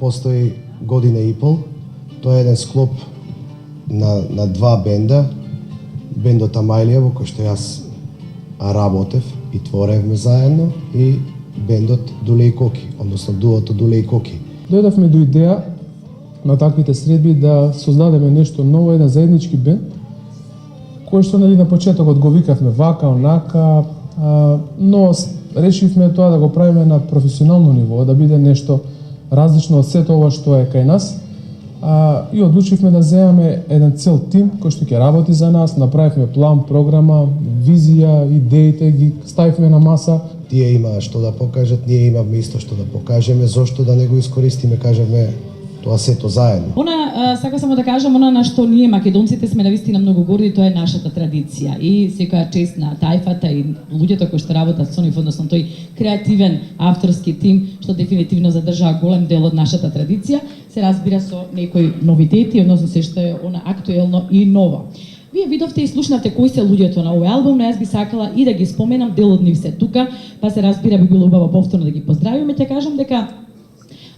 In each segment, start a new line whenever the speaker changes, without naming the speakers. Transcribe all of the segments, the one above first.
постои година и пол. Тоа е еден склоп на два бенда. Бендот Амајлија, во кој што јас работев и творевме заедно, и бендот Дуле и Коки, односно дуото Дуле и Коки.
Дојдовме до идеја на таквите средби да создадеме нешто ново, еден заеднички бенд, кој што на почетокот го викавме вака, онака, но решивме тоа да го правиме на професионално ниво, да биде нешто различно од сето ова што е кај нас, и одлучивме да земеме еден цел тим кој што ќе работи за нас, направивме план, програма, визија, идеите ги ставивме на маса.
Тие имаа што да покажат, ние имавме исто што да покажеме, зошто да не го искористиме, кажавме, тоа сето заедно.
Сака само да кажам, на што ние македонците сме навистина многу горди, тоа е нашата традиција. И секоја чест на тајфата и луѓето кои што работат со нив, односно тој креативен авторски тим, што дефинитивно задржаа голем дел од нашата традиција, се разбира со некои новитети, односно се што е актуелно и ново. Вие видовте и слушнавте кои се луѓето на овој албум, но јас би сакала и да ги споменам, дел од нив се тука, па се разбира би било убаво повторно да ги поздравиме. Ќе кажам дека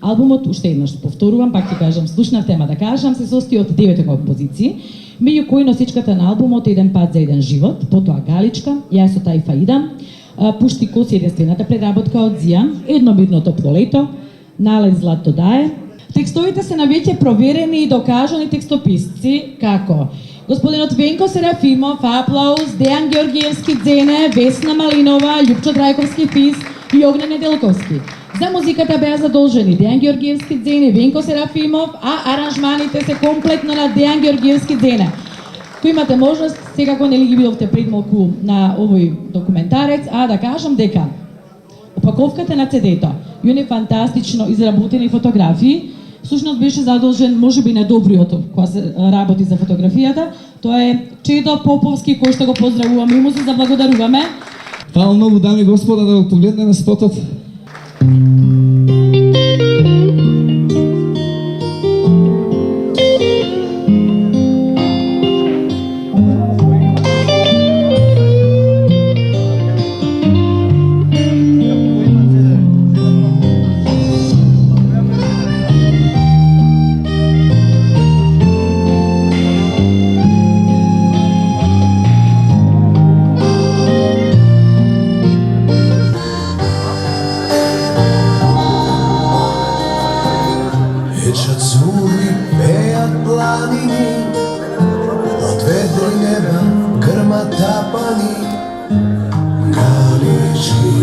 албумот, уште еднаш повторувам, пак ќе кажам, слушнавте, ама да кажам, се состои од 9 композиции, меѓу кои носичката на албумот е Еден пат за еден живот, потоа Галичка, Јас со тајфа идам, Пушти коси, единствената преработка од Зијан, Едномирно топло лето, Налет злато дае. Текстовите се на веќе проверени и докажани текстописци, како господинот Венко Серафимов, аплауз, Дејан Георгиевски Дзене, Весна Малинова, Љупчо Драјковски Фис и Огнен Неделковски. За музиката беа задолжени Дејан Георгиевски Дзене, Венко Серафимов, а аранжманите се комплетно на Дејан Георгиевски Дзене. Кој имате можност, секако нели ги видовте пред малку на овој документарец, да кажам дека опаковката на CD-то и оние фантастично изработени фотографии, всушност беше задолжен можеби најдобриот кога се работи за фотографијата, тоа е Чедо Поповски, кој што го поздравуваме и му се заблагодаруваме.
Фала многу, дами и господа, да го погледнеме спотот.
Грмата пани, Галички.